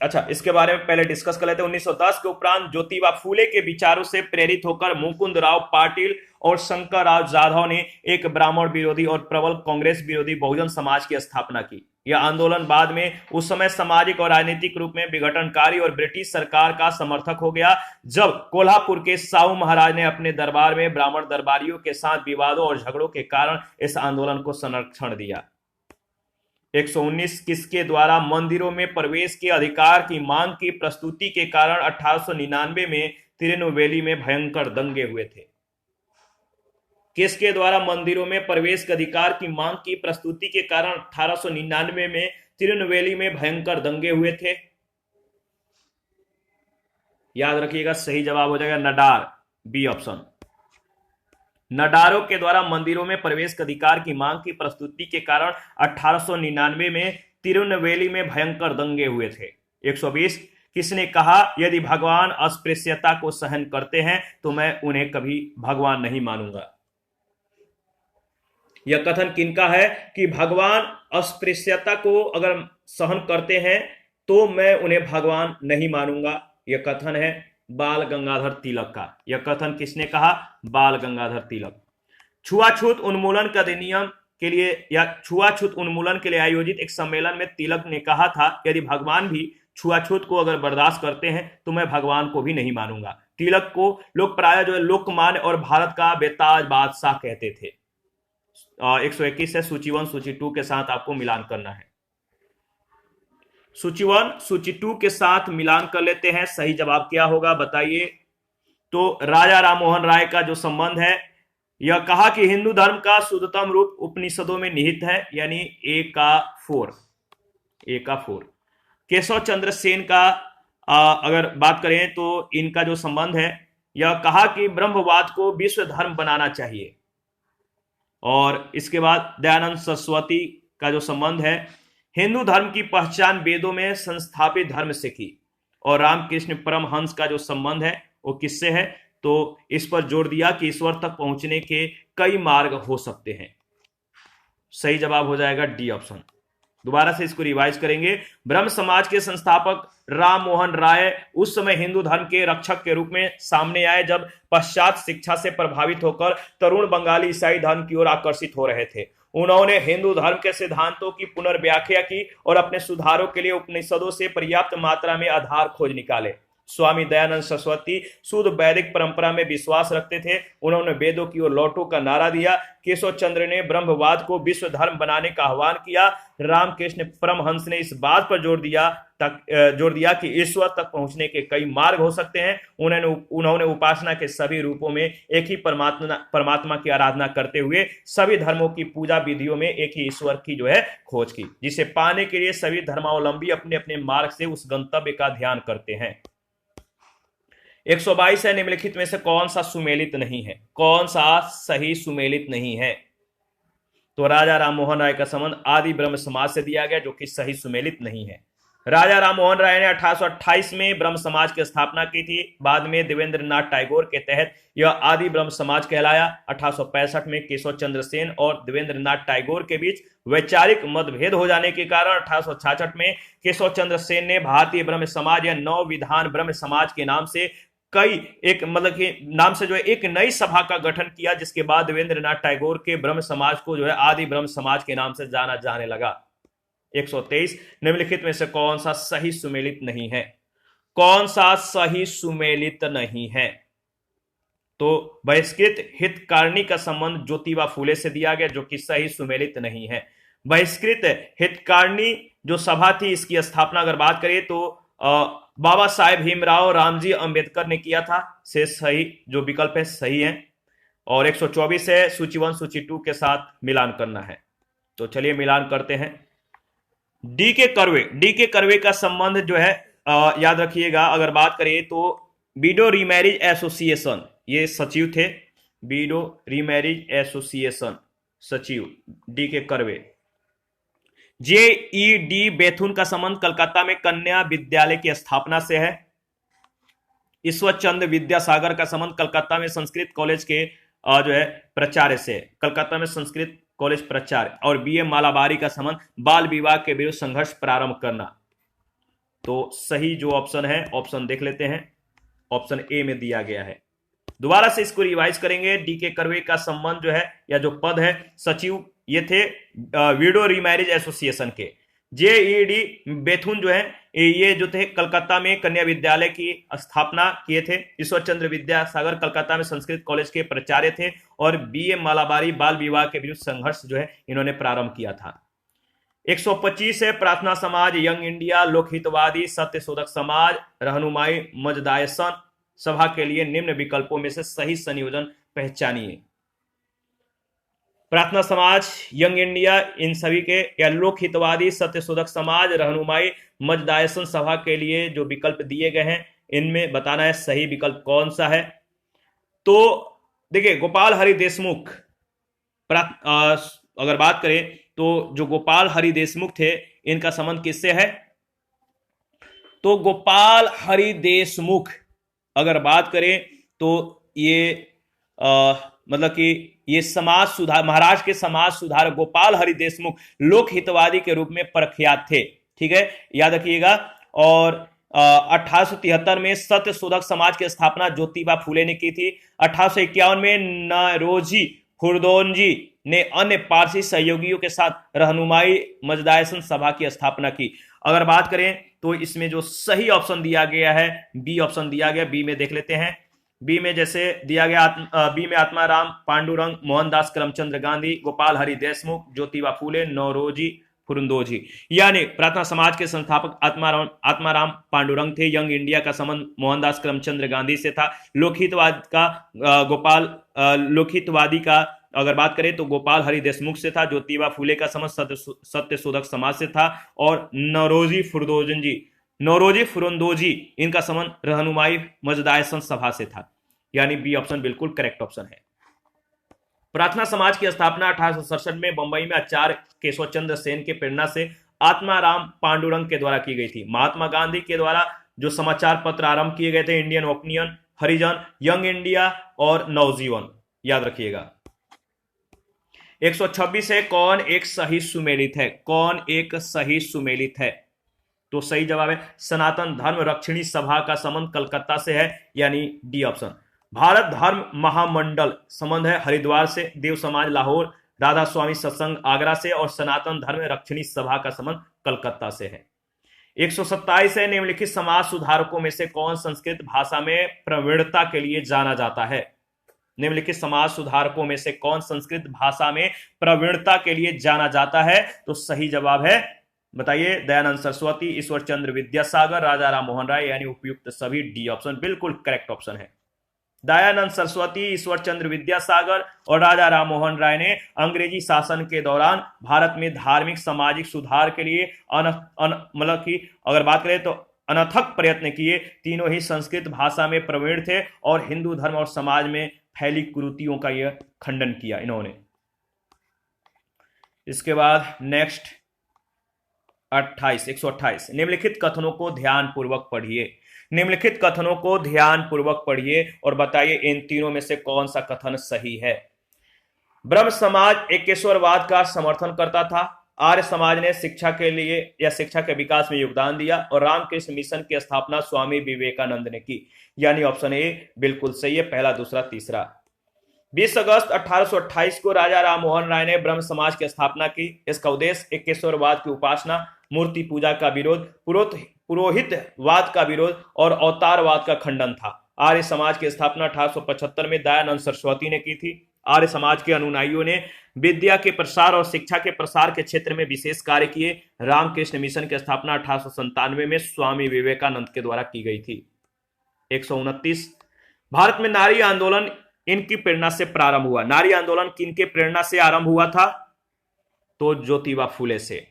अच्छा इसके बारे में पहले डिस्कस कर लेते हैं। 1910 के उपरांत ज्योतिबा फूले के विचारों से प्रेरित होकर मुकुंदराव पाटिल और शंकरराव जाधव ने एक ब्राह्मण विरोधी और प्रबल कांग्रेस विरोधी बहुजन समाज की स्थापना की। यह आंदोलन बाद में उस समय सामाजिक और राजनीतिक रूप में विघटनकारी और ब्रिटिश सरकार का समर्थक हो गया, जब कोल्हापुर के साहू महाराज ने अपने दरबार में ब्राह्मण दरबारियों के साथ विवादों और झगड़ों के कारण इस आंदोलन को संरक्षण दिया। 119 किसके द्वारा मंदिरों में प्रवेश के अधिकार की मांग की प्रस्तुति के कारण 1899 में तिरुनेलवेली में भयंकर दंगे हुए थे। किसके द्वारा मंदिरों में प्रवेश के अधिकार की मांग की प्रस्तुति के कारण 1899 में तिरुनेलवेली में भयंकर दंगे हुए थे? याद रखिएगा, सही जवाब हो जाएगा नडार, बी ऑप्शन। नडारों के द्वारा मंदिरों में प्रवेश के अधिकार की मांग की प्रस्तुति के कारण 1899 में तिरुनेलवेली में भयंकर दंगे हुए थे। 120 किसने कहा, यदि भगवान अस्पृश्यता को सहन करते हैं तो मैं उन्हें कभी भगवान नहीं मानूंगा? यह कथन किनका है कि भगवान अस्पृश्यता को अगर सहन करते हैं तो मैं उन्हें भगवान नहीं मानूंगा? यह कथन है बाल गंगाधर तिलक का। यह कथन किसने कहा? बाल गंगाधर तिलक। छुआछूत उन्मूलन का अधिनियम के लिए या छुआछूत उन्मूलन के लिए आयोजित एक सम्मेलन में तिलक ने कहा था, यदि भगवान भी छुआछूत को अगर बर्दाश्त करते हैं तो मैं भगवान को भी नहीं मानूंगा। तिलक को लोग प्राय जो है लोकमान्य और भारत का बेताज बादशाह कहते थे। 121 से सूची 1 सूची 2 के साथ आपको मिलान करना है। सूची 1 सूची 2 के साथ मिलान कर लेते हैं। सही जवाब क्या होगा बताइए? तो राजा राममोहन राय का जो संबंध है, यह कहा कि हिंदू धर्म का शुद्धतम रूप उपनिषदों में निहित है, यानी ए का 4। केशव चंद्र सेन का अगर बात करें तो इनका जो संबंध है, यह कहा कि ब्रह्मवाद को विश्व धर्म बनाना चाहिए। और इसके बाद दयानंद सरस्वती का जो संबंध है, हिंदू धर्म की पहचान वेदों में संस्थापित धर्म से की। और रामकृष्ण परमहंस का जो संबंध है वो किससे है? तो इस पर जोर दिया कि ईश्वर तक पहुंचने के कई मार्ग हो सकते हैं। सही जवाब हो जाएगा डी ऑप्शन। दोबारा से इसको रिवाइज करेंगे। ब्रह्म समाज के संस्थापक राम मोहन राय उस समय हिंदू धर्म के रक्षक के रूप में सामने आए, जब पश्चात शिक्षा से प्रभावित होकर तरुण बंगाली ईसाई धर्म की ओर आकर्षित हो रहे थे। उन्होंने हिंदू धर्म के सिद्धांतों की पुनर्व्याख्या की और अपने सुधारों के लिए उपनिषदों से पर्याप्त मात्रा में आधार खोज निकाले। स्वामी दयानंद सरस्वती शुद्ध वैदिक परंपरा में विश्वास रखते थे। उन्होंने वेदों की ओर लौटो का नारा दिया। केशव चंद्र ने ब्रह्मवाद को विश्व धर्म बनाने का आह्वान किया। रामकृष्ण परमहंस ने इस बात पर जोर दिया कि ईश्वर तक पहुंचने के कई मार्ग हो सकते हैं। उन्होंने उपासना के सभी रूपों में एक ही परमात्मा की आराधना करते हुए सभी धर्मों की पूजा विधियों में एक ही ईश्वर की जो है खोज की, जिसे पाने के लिए सभी धर्मावलंबी अपने अपने मार्ग से उस गंतव्य का ध्यान करते हैं। 122 है, निम्नलिखित में से कौन सा सुमेलित नहीं है? कौन सा सही सुमेलित नहीं है? तो राजा राममोहन राय का संबंध आदि ब्रह्म समाज से दिया गया, जो कि सही सुमेलित नहीं है। राजा राममोहन राय ने 1828 में ब्रह्म समाज की स्थापना की थी। बाद में देवेंद्र नाथ टैगोर के तहत यह आदि ब्रह्म समाज कहलाया। 1865 में केशव चंद्र सेन और देवेंद्र नाथ टैगोर के बीच वैचारिक मतभेद हो जाने के कारण 1866 में केशव चंद्र सेन ने भारतीय ब्रह्म समाज या नव विधान ब्रह्म समाज के नाम से जो है एक नई सभा का गठन किया, जिसके बाद देवेंद्र नाथ टैगोर के ब्रह्म समाज को जो है आदि ब्रह्म समाज के नाम से जाना जाने लगा। 123 निम्नलिखित में से कौन सा सही सुमेलित नहीं है? कौन सा सही सुमेलित नहीं है? तो बहिष्कृत हितकारिणी का संबंध ज्योतिबा फूले से दिया गया, जो कि सही सुमेलित नहीं है। बहिष्कृत हितकारिणी जो सभा थी, इसकी स्थापना अगर बात करें तो बाबा साहेब भीमराव रामजी अंबेडकर ने किया था। से सही जो विकल्प है सही है। और 124 है, सूची 1 सूची 2 के साथ मिलान करना है। तो चलिए मिलान करते हैं। डी के कर्वे का संबंध जो है याद रखिएगा, अगर बात करें तो बीडो रीमैरिज एसोसिएशन, ये सचिव थे। बीडो रीमैरिज एसोसिएशन सचिव डी के कर्वे। JED बेथुन का संबंध कलकत्ता में कन्या विद्यालय की स्थापना से है। ईश्वर चंद्र विद्यासागर का संबंध कलकत्ता में संस्कृत कॉलेज के जो है प्राचार्य से। कलकत्ता में संस्कृत कॉलेज प्रचार, और बीए मालाबारी का संबंध बाल विवाह के विरुद्ध संघर्ष प्रारंभ करना। तो सही जो ऑप्शन है, ऑप्शन देख लेते हैं, ऑप्शन ए में दिया गया है। दोबारा से इसको रिवाइज करेंगे। डीके कर्वे का संबंध जो है या जो पद है सचिव, ये थे विडो रीमैरिज एसोसिएशन के। जेईडी बेथुन जो है ये जो थे कलकत्ता में कन्या विद्यालय की स्थापना किए थे। ईश्वर चंद्र विद्यासागर कलकत्ता में संस्कृत कॉलेज के प्राचार्य थे, और बीए मालाबारी बाल विवाह के विरुद्ध संघर्ष जो है इन्होंने प्रारंभ किया था। 125 है प्रार्थना समाज, यंग इंडिया, लोकहितवादी, सत्य शोधक समाज, रहनुमाई मजदायसन सभा के लिए निम्न विकल्पों में से सही संयोजन पहचानिए। प्रार्थना समाज, यंग इंडिया, इन सभी के, या लोकहितवादी, सत्य शोधक समाज, रहनुमाई मजदायसन सभा के लिए जो विकल्प दिए गए हैं इनमें बताना है सही विकल्प कौन सा है। तो देखिए गोपाल हरि देशमुख, अगर बात करें तो जो गोपाल हरि देशमुख थे इनका संबंध किससे है? तो गोपाल हरि देशमुख अगर बात करें तो ये मतलब कि ये समाज सुधार, महाराष्ट्र के समाज सुधारक गोपाल हरि देशमुख लोक हितवादी के रूप में प्रख्यात थे। ठीक है, याद रखिएगा। और 1873 में सत्य शोधक समाज की स्थापना ज्योतिबा फूले ने की थी। 1851 में नौरोजी खुर्दोंजी ने अन्य पारसी सहयोगियों के साथ रहनुमाई मजदायसन सभा की स्थापना की। अगर बात करें तो इसमें जो सही ऑप्शन दिया गया है बी ऑप्शन दिया गया। बी में देख लेते हैं। बी में जैसे दिया गया बी में आत्माराम पांडुरंग, मोहनदास करमचंद गांधी, गोपाल हरि देशमुख, ज्योतिबा फूले, नौरोजी फुरंदोजी, यानी प्रार्थना समाज के संस्थापक आत्माराम पांडुरंग थे। यंग इंडिया का संबंध मोहनदास करमचंद गांधी से था। लोकहितवादी का अगर बात करें तो गोपाल हरि देशमुख से था। ज्योतिबा फूले का संबंध सत्य शोधक समाज से था। और नौरोजी फुरंदोजी इनका संबंध रहनुमाई मजदायसन सभा से था, यानी बी ऑप्शन बिल्कुल करेक्ट ऑप्शन है। प्रार्थना समाज की स्थापना 1867 में बंबई में आचार्य केशव चंद्र सेन के प्रेरणा से आत्माराम पांडुरंग के द्वारा की गई थी। महात्मा गांधी के द्वारा जो समाचार पत्र आरंभ किए गए थे, इंडियन ओपिनियन, हरिजन, यंग इंडिया और नवजीवन, याद रखिएगा। 126 है कौन एक सही सुमेलित है? कौन एक सही सुमेलित है? तो सही जवाब है सनातन धर्म रक्षणी सभा का संबंध कलकत्ता से है, यानी डी ऑप्शन। भारत धर्म महामंडल संबंध है हरिद्वार से, देव समाज लाहौर, राधा स्वामी सत्संग आगरा से, और सनातन धर्म रक्षणी सभा का संबंध कलकत्ता से है। 127 है निम्नलिखित समाज सुधारकों में से कौन संस्कृत भाषा में प्रवीणता के लिए जाना जाता है? निम्नलिखित समाज सुधारकों में से कौन संस्कृत भाषा में प्रवीणता के लिए जाना जाता है? तो सही जवाब है, बताइए, दयानंद सरस्वती, ईश्वर चंद्र विद्यासागर, राजा राम मोहन राय, यानी उपयुक्त सभी डी ऑप्शन बिल्कुल करेक्ट ऑप्शन है। दयानंद सरस्वती, ईश्वर चंद्र विद्यासागर और राजा राम मोहन राय ने अंग्रेजी शासन के दौरान भारत में धार्मिक सामाजिक सुधार के लिए मतलब कि अगर बात करें तो अनथक प्रयत्न किए। तीनों ही संस्कृत भाषा में प्रवीण थे और हिंदू धर्म और समाज में फैली कुरीतियों का यह खंडन किया इन्होंने। इसके बाद नेक्स्ट 128 निम्नलिखित कथनों को ध्यानपूर्वक पढ़िए। निम्नलिखित कथनों को ध्यानपूर्वक पढ़िए और बताइए इन तीनों में से कौन सा कथन सही है। ब्रह्म समाज एकेश्वरवाद का समर्थन करता था। आर्य समाज ने शिक्षा के लिए या शिक्षा के विकास में योगदान दिया और रामकृष्ण मिशन की स्थापना स्वामी विवेकानंद ने की, यानी ऑप्शन ए बिल्कुल सही है, पहला, दूसरा, तीसरा। 20 अगस्त 1828 को राजा राम मोहन राय ने ब्रह्म समाज की स्थापना की। इसका उद्देश्य एकेश्वरवाद की उपासना, मूर्ति पूजा का विरोध, पुरोहितवाद का विरोध और अवतारवाद का खंडन था। आर्य समाज की स्थापना 1875 में दयानंद सरस्वती ने की थी। आर्य समाज के अनुयायियों ने विद्या के प्रसार और शिक्षा के प्रसार के क्षेत्र में विशेष कार्य किए। रामकृष्ण मिशन की स्थापना 1897 में स्वामी विवेकानंद के द्वारा की गई थी। 129 भारत में नारी आंदोलन इनकी प्रेरणा से प्रारंभ हुआ। नारी आंदोलन किनके प्रेरणा से आरंभ हुआ था? तो ज्योतिबा फूले से।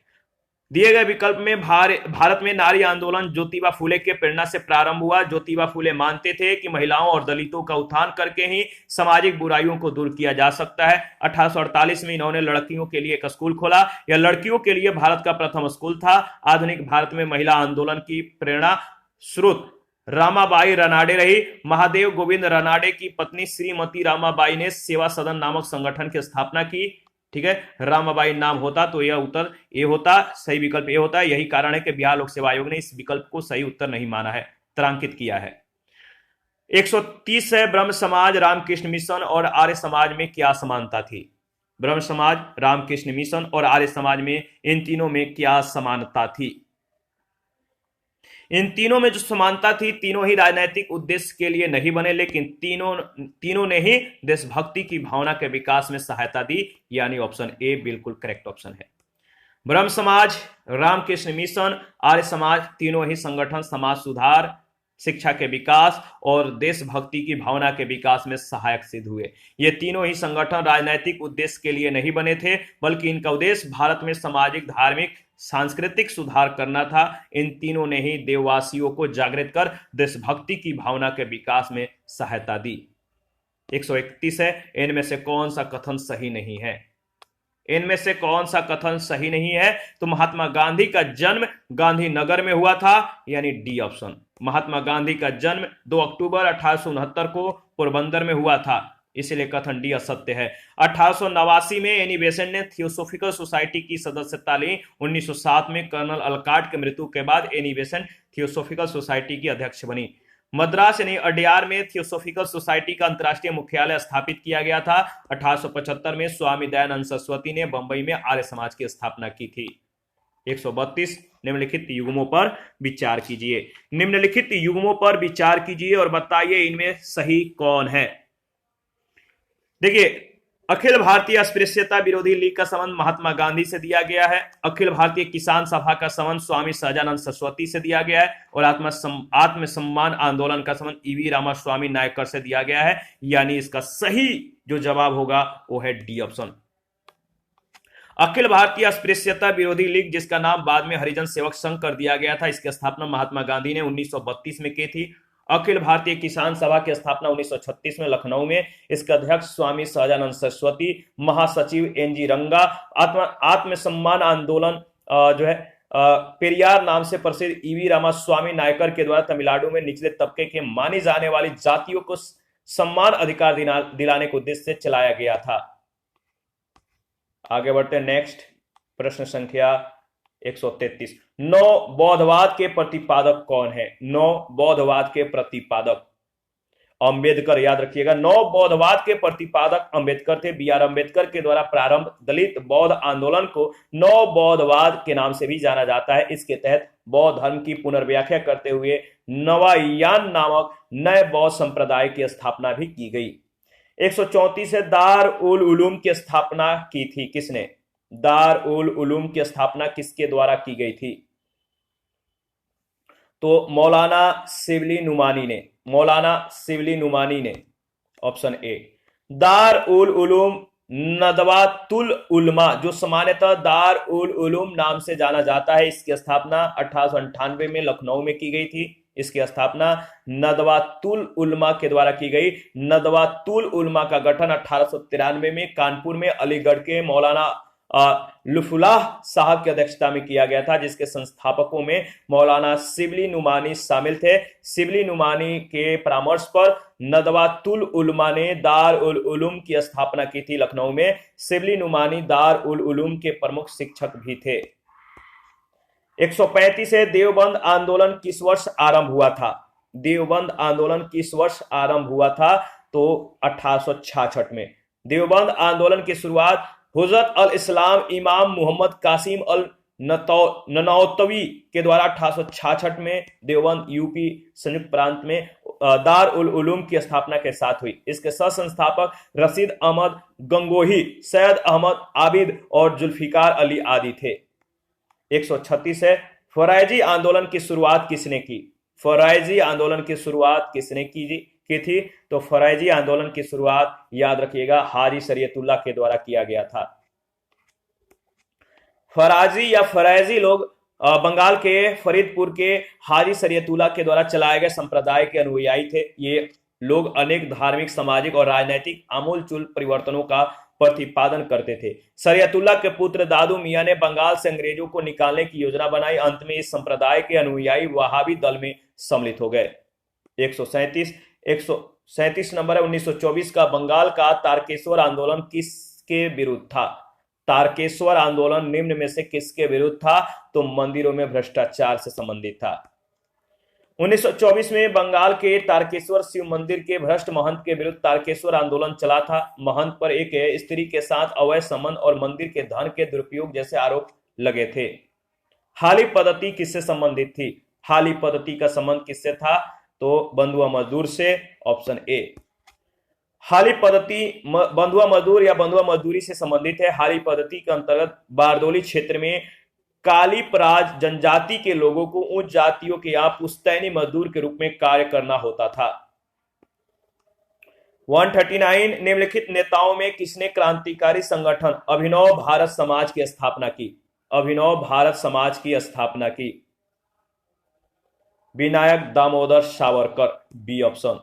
दिए गए विकल्प में भारत में नारी आंदोलन ज्योतिबा फूले के प्रेरणा से प्रारंभ हुआ। ज्योतिबा फूले मानते थे कि महिलाओं और दलितों का उत्थान करके ही सामाजिक बुराइयों को दूर किया जा सकता है। 1848 में इन्होंने लड़कियों के लिए एक स्कूल खोला। यह लड़कियों के लिए भारत का प्रथम स्कूल था। आधुनिक भारत में महिला आंदोलन की प्रेरणा स्रोत रामाबाई रनाडे रही। महादेव गोविंद रनाडे की पत्नी श्रीमती रामाबाई ने सेवा सदन नामक संगठन की स्थापना की। ठीक है, रामाबाई नाम होता तो यह उत्तर ए होता, सही विकल्प ए होता है। यही कारण है कि बिहार लोक सेवा आयोग ने इस विकल्प को सही उत्तर नहीं माना है, तारांकित किया है। 130 है, ब्रह्म समाज रामकृष्ण मिशन और आर्य समाज में क्या समानता थी? ब्रह्म समाज, रामकृष्ण मिशन और आर्य समाज में, इन तीनों में क्या समानता थी? इन तीनों में जो समानता थी, तीनों ही राजनीतिक उद्देश्य के लिए नहीं बने, लेकिन तीनों ने ही देशभक्ति की भावना के विकास में सहायता दी, यानी ऑप्शन ए बिल्कुल करेक्ट ऑप्शन है। ब्रह्म समाज, रामकृष्ण मिशन, आर्य समाज, तीनों ही संगठन समाज सुधार, शिक्षा के विकास और देशभक्ति की भावना के विकास में सहायक सिद्ध हुए। ये तीनों ही संगठन राजनीतिक उद्देश्य के लिए नहीं बने थे, बल्कि इनका उद्देश्य भारत में सामाजिक, धार्मिक, सांस्कृतिक सुधार करना था। इन तीनों ने ही देशवासियों को जागृत कर देशभक्ति की भावना के विकास में सहायता दी। 131 है, इनमें से कौन सा कथन सही नहीं है? इनमें से कौन सा कथन सही नहीं है? तो महात्मा गांधी का जन्म गांधीनगर में हुआ था, यानी डी ऑप्शन। महात्मा गांधी का जन्म 2 अक्टूबर 1869 को पोरबंदर में हुआ था, इसलिए कथन डी असत्य है। 1889 में एनी बेसेंट ने थियोसोफिकल सोसाइटी की सदस्यता ली। 1907 में कर्नल अलकाट की मृत्यु के बाद एनी बेसेंट थियोसोफिकल सोसाइटी की अध्यक्ष बनी। मद्रास यानी अड्यार में थियोसोफिकल सोसाइटी का अंतर्राष्ट्रीय मुख्यालय स्थापित किया गया था। 1875 में स्वामी दयानंद सरस्वती ने बंबई में आर्य समाज की स्थापना की थी। 132 निम्नलिखित युग्मों पर विचार कीजिए। निम्नलिखित युग्मों पर विचार कीजिए और बताइए इनमें सही कौन है। देखिए, अखिल भारतीय अस्पृश्यता विरोधी लीग का संबंध महात्मा गांधी से दिया गया है। अखिल भारतीय किसान सभा का संबंध स्वामी सहजानंद सरस्वती से दिया गया है और आत्म सम्मान आंदोलन का संबंध ईवी रामास्वामी नायकर से दिया गया है, यानी इसका सही जो जवाब होगा वो है डी ऑप्शन। अखिल भारतीय अस्पृश्यता विरोधी लीग, जिसका नाम बाद में हरिजन सेवक संघ कर दिया गया था, इसकी स्थापना महात्मा गांधी ने 1932 में की थी। अखिल भारतीय किसान सभा की स्थापना 1936 में लखनऊ में, इसके अध्यक्ष स्वामी सहजानंद सरस्वती, महासचिव एनजी रंगा। आत्म सम्मान आंदोलन जो है पेरियार नाम से प्रसिद्ध ईवी रामास्वामी नायकर के द्वारा तमिलनाडु में निचले तबके के मानी जाने वाली जातियों को सम्मान अधिकार दिलाने के उद्देश्य से चलाया गया था। आगे बढ़ते हैं नेक्स्ट प्रश्न संख्या 133। 9 बौद्धवाद के प्रतिपादक कौन है? 9 बौद्धवाद के प्रतिपादक अंबेडकर, याद रखिएगा। 9 बौद्धवाद के प्रतिपादक अंबेडकर थे। बी आर अंबेडकर के द्वारा प्रारंभ दलित बौद्ध आंदोलन को 9 बौद्धवाद के नाम से भी जाना जाता है। इसके तहत बौद्ध धर्म की पुनर्व्याख्या करते हुए नवायान नामक नए बौद्ध संप्रदाय की स्थापना भी की गई। 134 है, दार उल उलूम की स्थापना की थी किसने? दार उल उलूम की स्थापना किसके द्वारा की गई थी? तो मौलाना शिबली नुमानी ने। मौलाना शिबली नुमानी ने, ऑप्शन ए। दार उल उलूम नदवातुल उलमा, जो सामान्यतः दार उल उलूम नाम से जाना जाता है, इसकी स्थापना 1898 में लखनऊ में की गई थी। इसकी स्थापना नदवातुल उलमा के द्वारा की गई। नदवातुल उलमा का गठन 1893 में कानपुर में अलीगढ़ के मौलाना लुफुल्लाह साहब की अध्यक्षता में किया गया था, जिसके संस्थापकों में मौलाना शिबली नुमानी शामिल थे। शिबली नुमानी के परामर्श पर नदवातुल उलमा ने दार उल उलूम की स्थापना की थी लखनऊ में। शिबली नुमानी दार उल उलूम के प्रमुख शिक्षक भी थे। 135 है, देवबंद आंदोलन किस वर्ष आरंभ हुआ था? देवबंद आंदोलन किस वर्ष आरंभ हुआ था? तो 1866 में। देवबंद आंदोलन की शुरुआत हुजरत अल इस्लाम इमाम मोहम्मद कासिम अल ननौतवी के द्वारा 1866 में देवबंद यूपी संयुक्त प्रांत में दार उल उलूम की स्थापना के साथ हुई। इसके सह संस्थापक रशीद अहमद गंगोही, सैयद अहमद आबिद और जुल्फिकार अली आदि थे। 136 है, फराइजी आंदोलन की शुरुआत किसने की? फराइजी आंदोलन की शुरुआत किसने की थी? तो फराइजी आंदोलन की शुरुआत, याद रखिएगा, हाजी शरीयतुल्लाह के द्वारा किया गया था। फराजी या फराइजी लोग बंगाल के फरीदपुर के हाजी शरीयतुल्लाह के द्वारा चलाए गए संप्रदाय के अनुयायी थे। ये लोग अनेक धार्मिक, सामाजिक और राजनैतिक आमूलचूल परिवर्तनों का प्रतिपादन करते थे। शरीयतुल्लाह के पुत्र दादू मियां ने बंगाल से अंग्रेजों को निकालने की योजना बनाई। अंत में इस संप्रदाय के अनुयायी वहाबी दल में सम्मिलित हो गए। 137 नंबर है, 1924 का बंगाल का तारकेश्वर आंदोलन किसके विरुद्ध था? तारकेश्वर आंदोलन निम्न में से किसके विरुद्ध था? तो मंदिरों में भ्रष्टाचार से संबंधित था। 1924 में बंगाल के तारकेश्वर शिव मंदिर के भ्रष्ट महंत के विरुद्ध तारकेश्वर आंदोलन चला था। महंत पर एक स्त्री के साथ अवैध संबंध और मंदिर के धन के दुरुपयोग जैसे आरोप लगे थे। हाली पद्धति किससे संबंधित थी? हाली पद्धति का संबंध किससे था? तो बंधुआ मजदूर से, ऑप्शन ए। हाली पद्धति बंधुआ मजदूर या बंधुआ मजदूरी से संबंधित है। हाली पद्धति के अंतर्गत बारदोली क्षेत्र में कालीपराज जनजाति के लोगों को उच्च जातियों के यहाँ पुश्तैनी मजदूर के रूप में कार्य करना होता था। 139 निम्नलिखित नेताओं में किसने क्रांतिकारी संगठन अभिनव भारत समाज की स्थापना की? अभिनव भारत समाज की स्थापना की। Vinayak Damodar Savarkar, B option.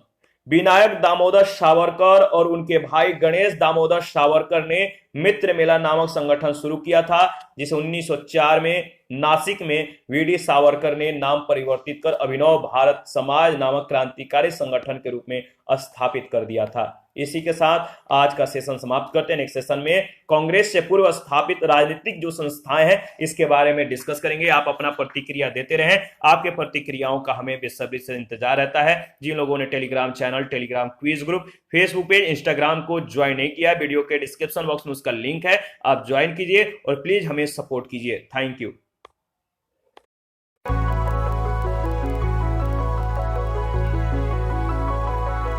विनायक दामोदर सावरकर और उनके भाई गणेश दामोदर सावरकर ने मित्र मेला नामक संगठन शुरू किया था, जिसे 1904 में नासिक में वीडी सावरकर ने नाम परिवर्तित कर अभिनव भारत समाज नामक क्रांतिकारी संगठन के रूप में स्थापित कर दिया था। इसी के साथ आज का सेशन समाप्त करते हैं। नेक्स्ट सेशन में कांग्रेस से पूर्व स्थापित राजनीतिक जो संस्थाएं हैं इसके बारे में डिस्कस करेंगे। आप अपना प्रतिक्रिया देते रहें, आपके प्रतिक्रियाओं का हमें बेसब्री से इंतजार रहता है। जिन लोगों ने Telegram channel, Telegram quiz group, Facebook page, Instagram को ज्वाइन नहीं किया, वीडियो के डिस्क्रिप्शन बॉक्स में उसका लिंक है, आप ज्वाइन कीजिए और प्लीज हमें सपोर्ट कीजिए। Thank you.